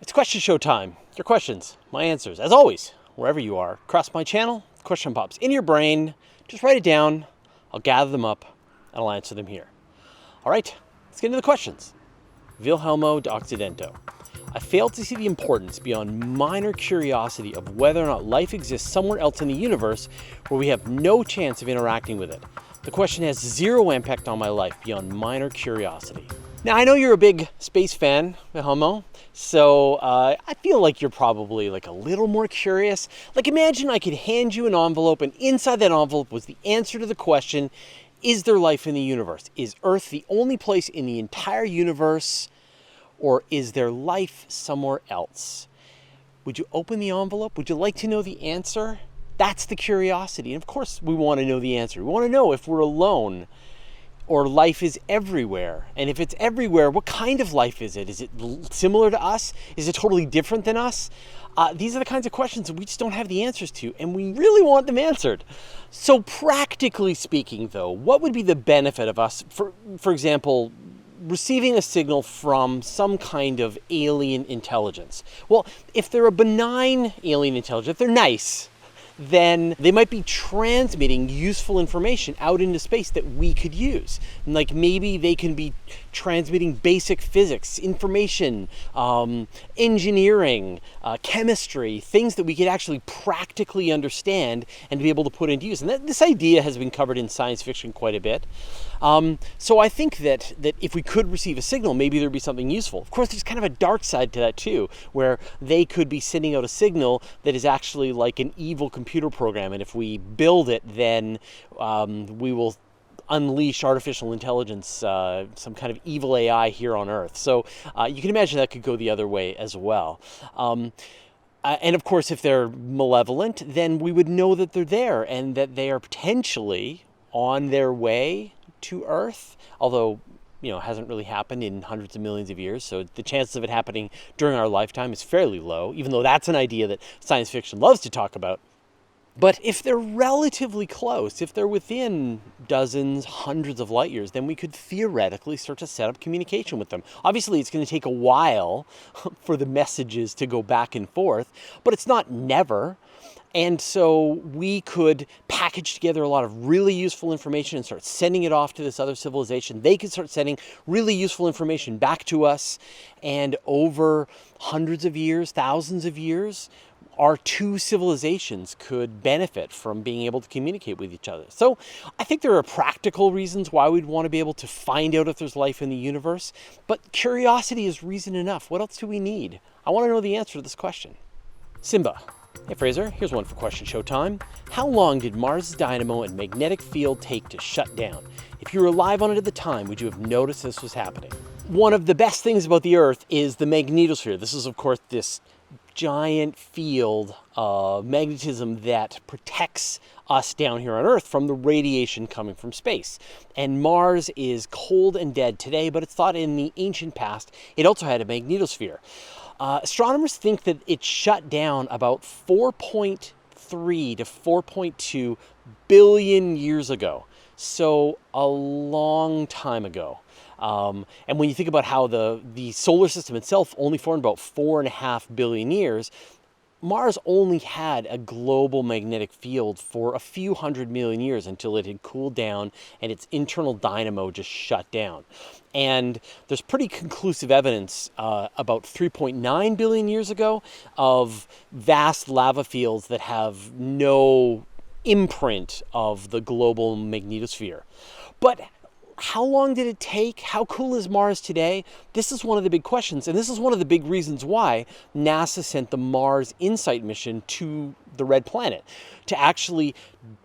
It's question show time. Your questions, my answers, as always, wherever you are, across my channel, question pops in your brain. Just write it down. I'll gather them up and I'll answer them here. All right, let's get into the questions. Wilhelmo de Occidento. I fail to see the importance beyond minor curiosity of whether or not life exists somewhere else in the universe where we have no chance of interacting with it. The question has zero impact on my life beyond minor curiosity. Now, I know you're a big space fan, Wilhelmo, so I feel like you're probably like a little more curious. Like, imagine I could hand you an envelope, and inside that envelope was the answer to the question, is there life in the universe? Is Earth the only place in the entire universe, or is there life somewhere else? Would you open the envelope? Would you like to know the answer? That's the curiosity. And of course, we want to know the answer. We want to know if we're alone, or life is everywhere. And if it's everywhere, what kind of life is it? Is it similar to us? Is it totally different than us? These are the kinds of questions that we just don't have the answers to, and we really want them answered. So practically speaking, though, what would be the benefit of us, for example, receiving a signal from some kind of alien intelligence? Well, if they're a benign alien intelligence, if they're nice, then they might be transmitting useful information out into space that we could use. Like maybe they can be transmitting basic physics, information, engineering, chemistry, things that we could actually practically understand and be able to put into use. And this idea has been covered in science fiction quite a bit. So I think that if we could receive a signal, maybe there'd be something useful. Of course, there's kind of a dark side to that too, where they could be sending out a signal that is actually like an evil computer program, and if we build it, then we will unleash artificial intelligence, some kind of evil AI here on Earth. So you can imagine that could go the other way as well. And of course, if they're malevolent, then we would know that they're there and that they are potentially on their way to Earth, although it hasn't really happened in hundreds of millions of years, so the chances of it happening during our lifetime is fairly low, even though that's an idea that science fiction loves to talk about. But if they're relatively close, if they're within dozens, hundreds of light years, then we could theoretically start to set up communication with them. Obviously, it's going to take a while for the messages to go back and forth, but it's not never. And so we could package together a lot of really useful information and start sending it off to this other civilization. They could start sending really useful information back to us. And over hundreds of years, thousands of years, our two civilizations could benefit from being able to communicate with each other. So I think there are practical reasons why we'd want to be able to find out if there's life in the universe. But curiosity is reason enough. What else do we need? I want to know the answer to this question. Simba. Hey Fraser, here's one for question show time. How long did Mars' dynamo and magnetic field take to shut down? If you were alive on it at the time, would you have noticed this was happening? One of the best things about the Earth is the magnetosphere. This is, of course, this giant field of magnetism that protects us down here on Earth from the radiation coming from space. And Mars is cold and dead today, but it's thought in the ancient past it also had a magnetosphere. Astronomers think that it shut down about 4.3 to 4.2 billion years ago. So a long time ago. And when you think about how the solar system itself only formed about 4.5 billion years, Mars only had a global magnetic field for a few hundred million years until it had cooled down and its internal dynamo just shut down. And there's pretty conclusive evidence about 3.9 billion years ago of vast lava fields that have no imprint of the global magnetosphere. But how long did it take? How cool is Mars today? This is one of the big questions, and this is one of the big reasons why NASA sent the Mars InSight mission to the Red Planet, to actually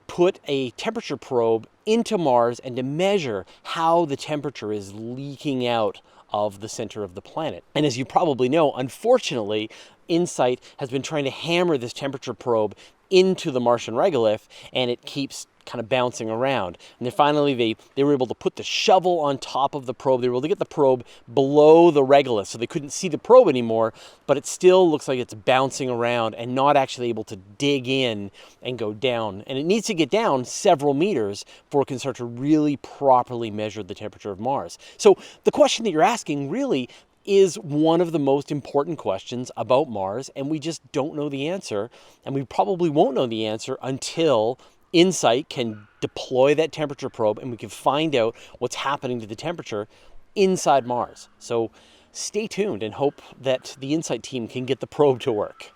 put a temperature probe into Mars and to measure how the temperature is leaking out of the center of the planet. And as you probably know, unfortunately, InSight has been trying to hammer this temperature probe into the Martian regolith, and it keeps kind of bouncing around. And then finally they were able to put the shovel on top of the probe. They were able to get the probe below the regolith, so they couldn't see the probe anymore, but it still looks like it's bouncing around and not actually able to dig in and go down. And it needs to get down several meters before it can start to really properly measure the temperature of Mars. So the question that you're asking really is one of the most important questions about Mars, and we just don't know the answer, and we probably won't know the answer until InSight can deploy that temperature probe and we can find out what's happening to the temperature inside Mars. So stay tuned and hope that the InSight team can get the probe to work.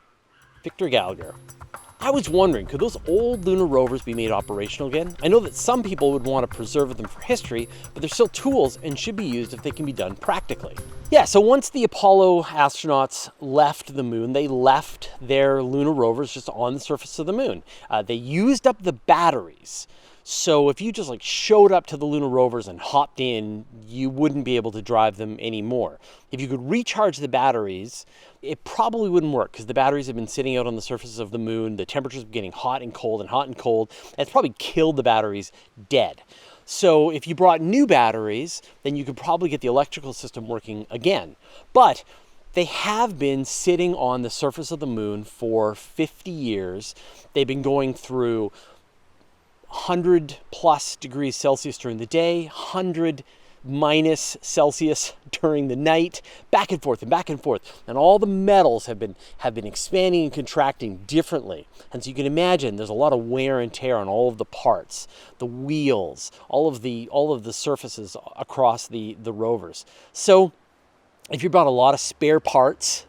Victor Gallagher. I was wondering, could those old lunar rovers be made operational again? I know that some people would want to preserve them for history, but they're still tools and should be used if they can be done practically. Yeah, so once the Apollo astronauts left the moon, they left their lunar rovers just on the surface of the moon. They used up the batteries. So if you just showed up to the lunar rovers and hopped in, you wouldn't be able to drive them anymore. If you could recharge the batteries, it probably wouldn't work because the batteries have been sitting out on the surface of the moon. The temperatures are getting hot and cold and hot and cold. And it's probably killed the batteries dead. So if you brought new batteries, then you could probably get the electrical system working again. But they have been sitting on the surface of the moon for 50 years. They've been going through 100 plus degrees Celsius during the day, 100 minus Celsius during the night, back and forth and back and forth. And all the metals have been expanding and contracting differently. And so you can imagine there's a lot of wear and tear on all of the parts, the wheels, all of the surfaces across the rovers. So if you brought a lot of spare parts,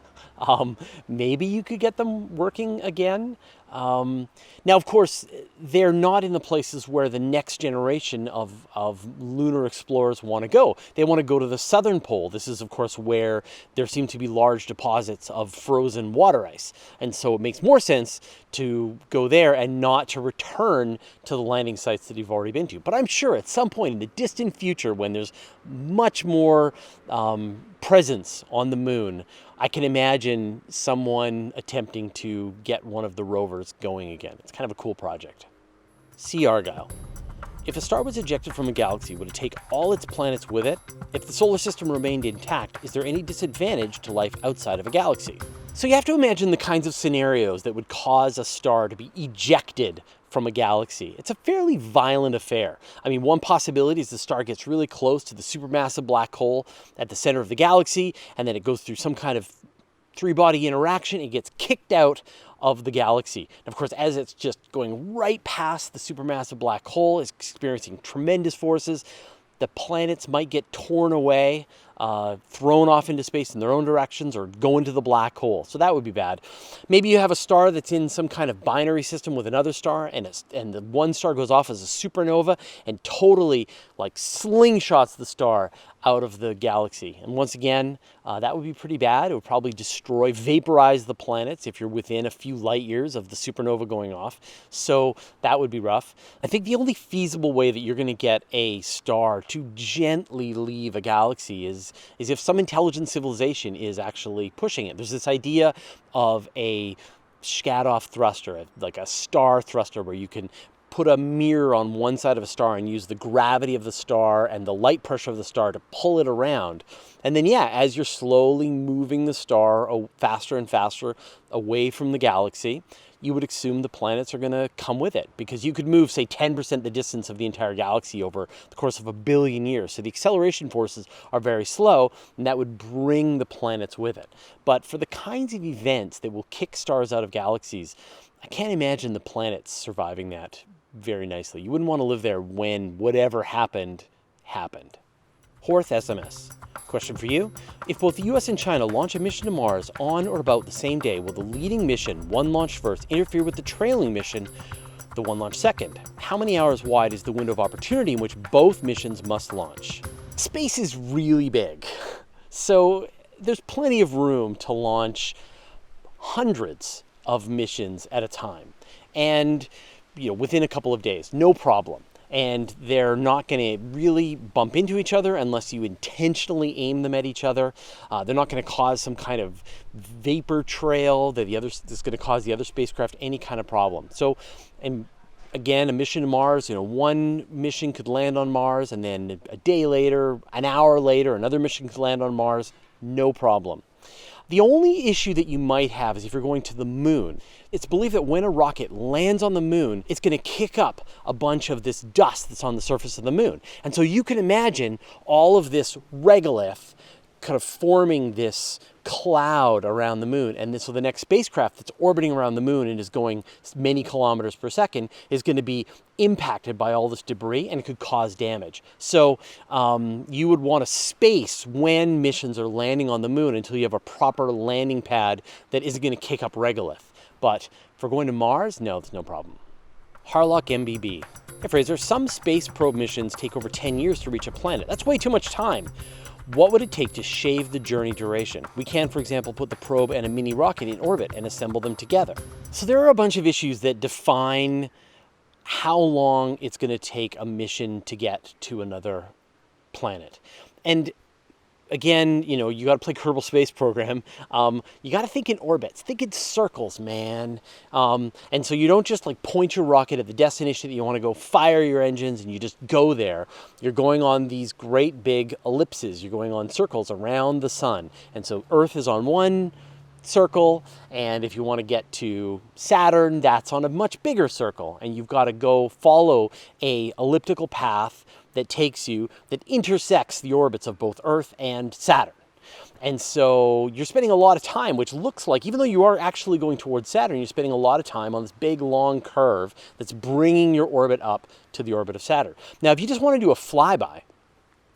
maybe you could get them working again. Now, of course, they're not in the places where the next generation of lunar explorers want to go. They want to go to the southern pole. This is, of course, where there seem to be large deposits of frozen water ice. And so it makes more sense to go there and not to return to the landing sites that you've already been to. But I'm sure at some point in the distant future, when there's much more presence on the moon, I can imagine someone attempting to get one of the rovers going again. It's kind of a cool project. C. Argyle. If a star was ejected from a galaxy, would it take all its planets with it? If the solar system remained intact, is there any disadvantage to life outside of a galaxy? So you have to imagine the kinds of scenarios that would cause a star to be ejected from a galaxy. It's a fairly violent affair. I mean, one possibility is the star gets really close to the supermassive black hole at the center of the galaxy, and then it goes through some kind of three-body interaction. It gets kicked out of the galaxy. And of course, as it's just going right past the supermassive black hole, it's experiencing tremendous forces. The planets might get torn away, thrown off into space in their own directions, or go into the black hole. So that would be bad. Maybe you have a star that's in some kind of binary system with another star, and the one star goes off as a supernova and totally slingshots the star out of the galaxy. And once again, that would be pretty bad. It would probably vaporize the planets if you're within a few light years of the supernova going off. So that would be rough. I think the only feasible way that you're going to get a star to gently leave a galaxy is if some intelligent civilization is actually pushing it. There's this idea of a Shkadov thruster, like a star thruster, where you can put a mirror on one side of a star and use the gravity of the star and the light pressure of the star to pull it around. And then, as you're slowly moving the star faster and faster away from the galaxy, you would assume the planets are going to come with it, because you could move, say, 10% the distance of the entire galaxy over the course of 1 billion years. So the acceleration forces are very slow, and that would bring the planets with it. But for the kinds of events that will kick stars out of galaxies, I can't imagine the planets surviving that very nicely. You wouldn't want to live there when whatever happened. Horth SMS. Question for you. If both the US and China launch a mission to Mars on or about the same day, will the leading mission, one launched first, interfere with the trailing mission, the one launched second? How many hours wide is the window of opportunity in which both missions must launch? Space is really big, so there's plenty of room to launch hundreds of missions at a time, and within a couple of days, no problem. And they're not going to really bump into each other unless you intentionally aim them at each other. They're not going to cause some kind of vapor trail that's going to cause the other spacecraft any kind of problem. So, and again, a mission to Mars, one mission could land on Mars, and then a day later, an hour later, another mission could land on Mars, no problem. The only issue that you might have is if you're going to the moon. It's believed that when a rocket lands on the moon, it's going to kick up a bunch of this dust that's on the surface of the moon. And so you can imagine all of this regolith kind of forming this cloud around the moon. And so the next spacecraft that's orbiting around the moon and is going many kilometers per second is going to be impacted by all this debris, and it could cause damage. So you would want to space when missions are landing on the moon until you have a proper landing pad that isn't going to kick up regolith. But for going to Mars, no, there's no problem. Harlock MBB. Hey Fraser, some space probe missions take over 10 years to reach a planet. That's way too much time. What would it take to shave the journey duration? We can, for example, put the probe and a mini rocket in orbit and assemble them together. So there are a bunch of issues that define how long it's going to take a mission to get to another planet. And again, you know, you got to play Kerbal Space Program. You got to think in orbits, think in circles, man. And so you don't just like point your rocket at the destination that you want to go, fire your engines, and you just go there. You're going on these great big ellipses. You're going on circles around the sun. And so Earth is on one circle, and if you want to get to Saturn, that's on a much bigger circle, and you've got to go follow a elliptical path that takes you, that intersects the orbits of both Earth and Saturn. And so you're spending a lot of time, which looks like, even though you are actually going towards Saturn, you're spending a lot of time on this big long curve that's bringing your orbit up to the orbit of Saturn. Now, if you just want to do a flyby,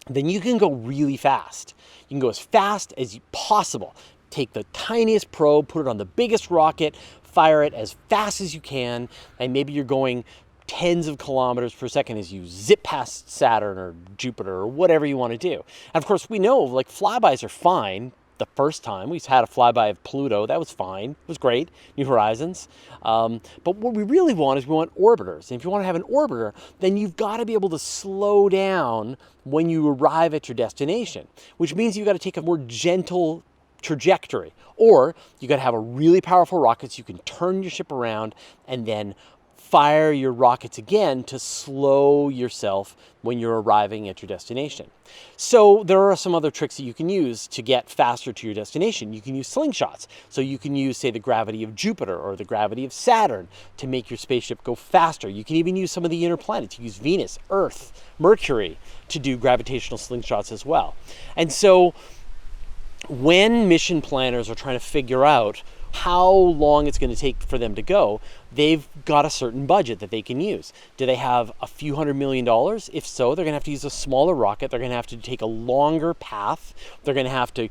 then you can go really fast. You can go as fast as possible. Take the tiniest probe, put it on the biggest rocket, fire it as fast as you can, and maybe you're going tens of kilometers per second as you zip past Saturn or Jupiter or whatever you want to do. And of course, we know like flybys are fine the first time. We had a flyby of Pluto. That was fine. It was great. New Horizons. But what we really want is we want orbiters. And if you want to have an orbiter, then you've got to be able to slow down when you arrive at your destination, which means you've got to take a more gentle trajectory, or you got to have a really powerful rocket so you can turn your ship around and then fire your rockets again to slow yourself when you're arriving at your destination. So there are some other tricks that you can use to get faster to your destination. You can use slingshots. So you can use, say, the gravity of Jupiter or the gravity of Saturn to make your spaceship go faster. You can even use some of the inner planets. You use Venus, Earth, Mercury to do gravitational slingshots as well. And so when mission planners are trying to figure out how long it's going to take for them to go, they've got a certain budget that they can use. Do they have a few $100 million? If so, they're going to have to use a smaller rocket. They're going to have to take a longer path. They're going to have to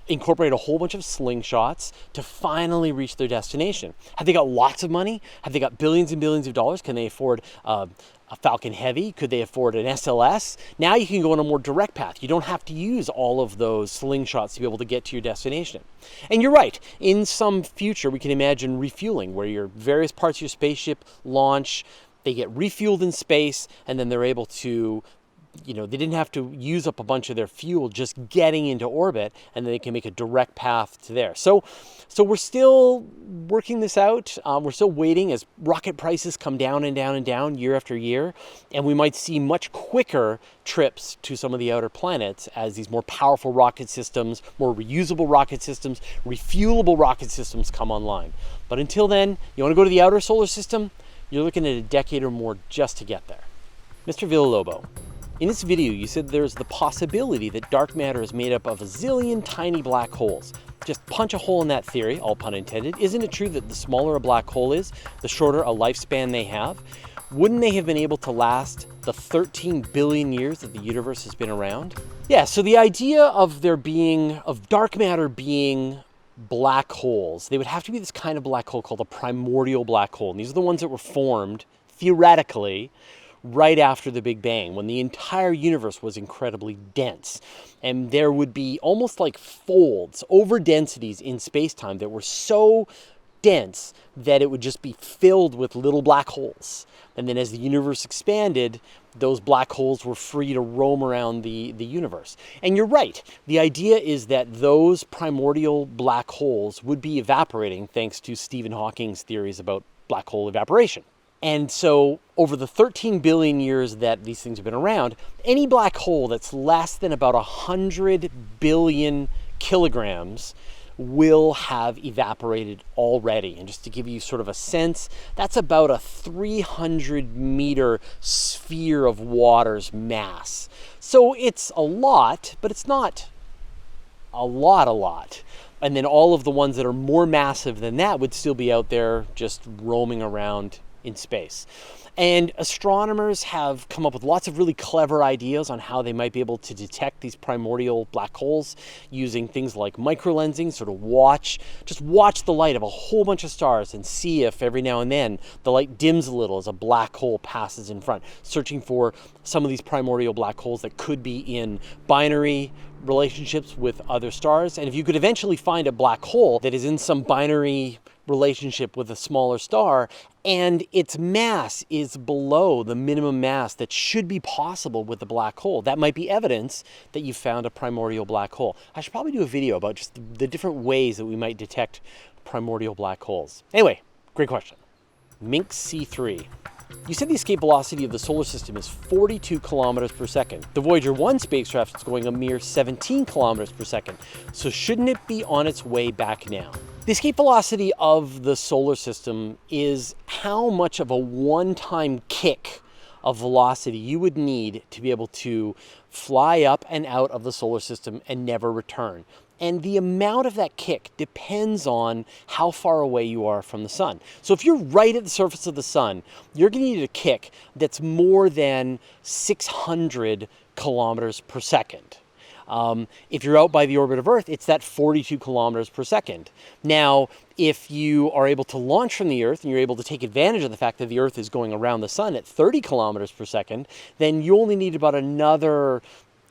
incorporate a whole bunch of slingshots to finally reach their destination. Have they got lots of money? Have they got billions and billions of dollars? Can they afford a Falcon Heavy? Could they afford an SLS? Now you can go on a more direct path. You don't have to use all of those slingshots to be able to get to your destination. And you're right, in some future we can imagine refueling, where your various parts of your spaceship launch, they get refueled in space, and then they're able to, they didn't have to use up a bunch of their fuel just getting into orbit, and then they can make a direct path to there. So we're still working this out. We're still waiting as rocket prices come down and down and down year after year, and we might see much quicker trips to some of the outer planets as these more powerful rocket systems, more reusable rocket systems, refuelable rocket systems come online. But until then, you want to go to the outer solar system, you're looking at a decade or more just to get there. Mr. Villalobo, in this video, you said there's the possibility that dark matter is made up of a zillion tiny black holes. Just punch a hole in that theory, all pun intended. Isn't it true that the smaller a black hole is, the shorter a lifespan they have? Wouldn't they have been able to last the 13 billion years that the universe has been around? Yeah, so the idea of dark matter being black holes, they would have to be this kind of black hole called a primordial black hole. And these are the ones that were formed, theoretically, right after the Big Bang, when the entire universe was incredibly dense. And there would be almost like folds, over densities in space-time that were so dense that it would just be filled with little black holes. And then as the universe expanded, those black holes were free to roam around the universe. And you're right. The idea is that those primordial black holes would be evaporating thanks to Stephen Hawking's theories about black hole evaporation. And so over the 13 billion years that these things have been around, any black hole that's less than about 100 billion kilograms will have evaporated already. And just to give you sort of a sense, that's about a 300 meter sphere of water's mass. So it's a lot, but it's not a lot. And then all of the ones that are more massive than that would still be out there just roaming around in space. And astronomers have come up with lots of really clever ideas on how they might be able to detect these primordial black holes using things like microlensing, sort of just watch the light of a whole bunch of stars and see if every now and then the light dims a little as a black hole passes in front, searching for some of these primordial black holes that could be in binary relationships with other stars. And if you could eventually find a black hole that is in some binary relationship with a smaller star and its mass is below the minimum mass that should be possible with the black hole, that might be evidence that you found a primordial black hole. I should probably do a video about just the different ways that we might detect primordial black holes. Anyway, great question. Minx C3. You said the escape velocity of the solar system is 42 kilometers per second. The Voyager 1 spacecraft is going a mere 17 kilometers per second. So shouldn't it be on its way back now? The escape velocity of the solar system is how much of a one-time kick of velocity you would need to be able to fly up and out of the solar system and never return. And the amount of that kick depends on how far away you are from the sun. So if you're right at the surface of the sun, you're going to need a kick that's more than 600 kilometers per second. If you're out by the orbit of Earth, it's that 42 kilometers per second. Now, if you are able to launch from the Earth and you're able to take advantage of the fact that the Earth is going around the sun at 30 kilometers per second, then you only need about another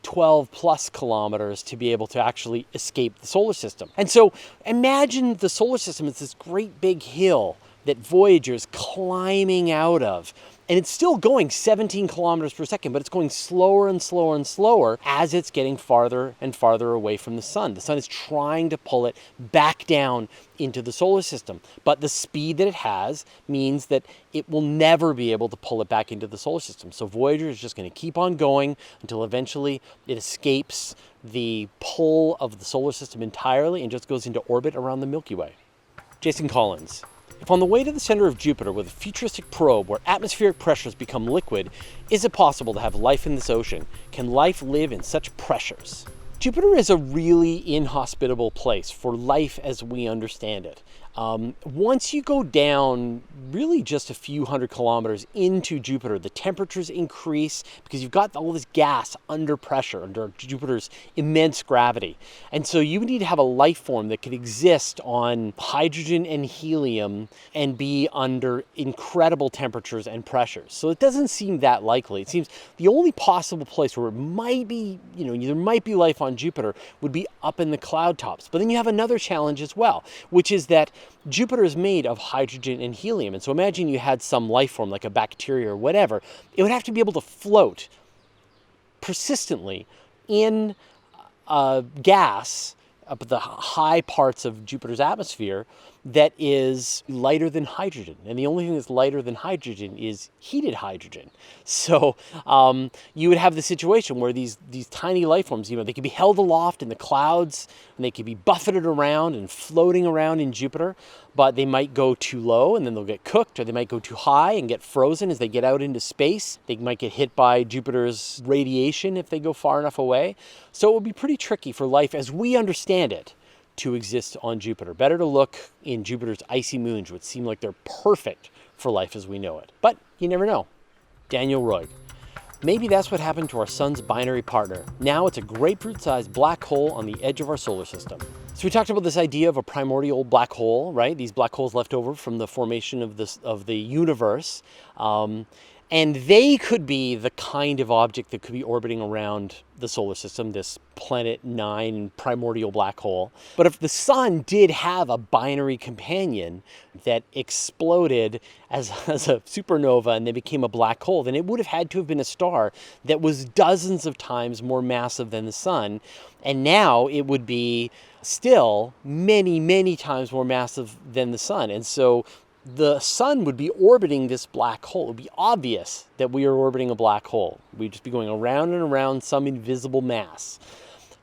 12 plus kilometers to be able to actually escape the solar system. And so imagine the solar system is this great big hill that Voyager is climbing out of. And it's still going 17 kilometers per second, but it's going slower and slower and slower as it's getting farther and farther away from the sun. The sun is trying to pull it back down into the solar system. But the speed that it has means that it will never be able to pull it back into the solar system. So Voyager is just going to keep on going until eventually it escapes the pull of the solar system entirely and just goes into orbit around the Milky Way. Jason Collins. If on the way to the center of Jupiter with a futuristic probe where atmospheric pressures become liquid, is it possible to have life in this ocean? Can life live in such pressures? Jupiter is a really inhospitable place for life as we understand it. Once you go down really just a few hundred kilometers into Jupiter, the temperatures increase because you've got all this gas under pressure, under Jupiter's immense gravity. And so you need to have a life form that could exist on hydrogen and helium and be under incredible temperatures and pressures. So it doesn't seem that likely. It seems the only possible place where it might be, there might be life on Jupiter would be up in the cloud tops. But then you have another challenge as well, which is that Jupiter is made of hydrogen and helium. And so imagine you had some life form like a bacteria or whatever. It would have to be able to float persistently in gas up at the high parts of Jupiter's atmosphere that is lighter than hydrogen. And the only thing that's lighter than hydrogen is heated hydrogen. So you would have the situation where these tiny life forms, they could be held aloft in the clouds and they could be buffeted around and floating around in Jupiter, but they might go too low and then they'll get cooked, or they might go too high and get frozen as they get out into space. They might get hit by Jupiter's radiation if they go far enough away. So it would be pretty tricky for life as we understand it to exist on Jupiter. Better to look in Jupiter's icy moons, which seem like they're perfect for life as we know it. But you never know. Daniel Roig. Maybe that's what happened to our sun's binary partner. Now it's a grapefruit-sized black hole on the edge of our solar system. So we talked about this idea of a primordial black hole, right? These black holes left over from the formation of the universe. And they could be the kind of object that could be orbiting around the solar system, this Planet 9 primordial black hole. But if the sun did have a binary companion that exploded as a supernova and then became a black hole, then it would have had to have been a star that was dozens of times more massive than the sun. And now it would be still many, many times more massive than the sun. And so the sun would be orbiting this black hole. It would be obvious that we are orbiting a black hole. We'd just be going around and around some invisible mass.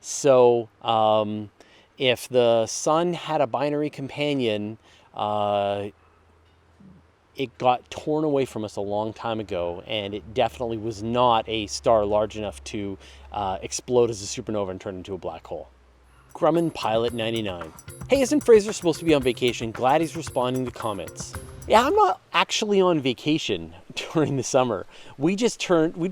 So if the sun had a binary companion, it got torn away from us a long time ago, and it definitely was not a star large enough to explode as a supernova and turn into a black hole. Grumman Pilot 99. Hey, isn't Fraser supposed to be on vacation? Glad he's responding to comments. Yeah, I'm not actually on vacation during the summer. We just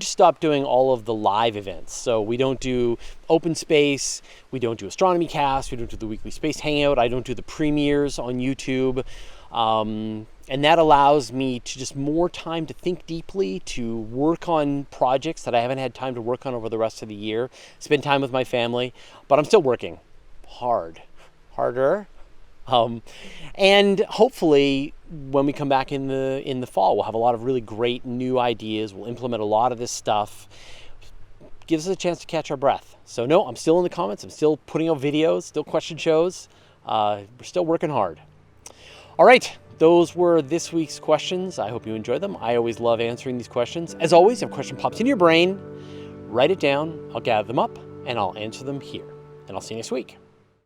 stopped doing all of the live events. So we don't do open space, we don't do Astronomy Cast, we don't do the weekly space hangout, I don't do the premieres on YouTube. And that allows me to just more time to think deeply, to work on projects that I haven't had time to work on over the rest of the year, spend time with my family, but I'm still working harder. And hopefully when we come back in the fall, we'll have a lot of really great new ideas. We'll implement a lot of this stuff. Gives us a chance to catch our breath. So no, I'm still in the comments. I'm still putting out videos, still question shows. We're still working hard. All right, those were this week's questions. I hope you enjoyed them. I always love answering these questions. As always, if a question pops into your brain, write it down. I'll gather them up and I'll answer them here. And I'll see you next week.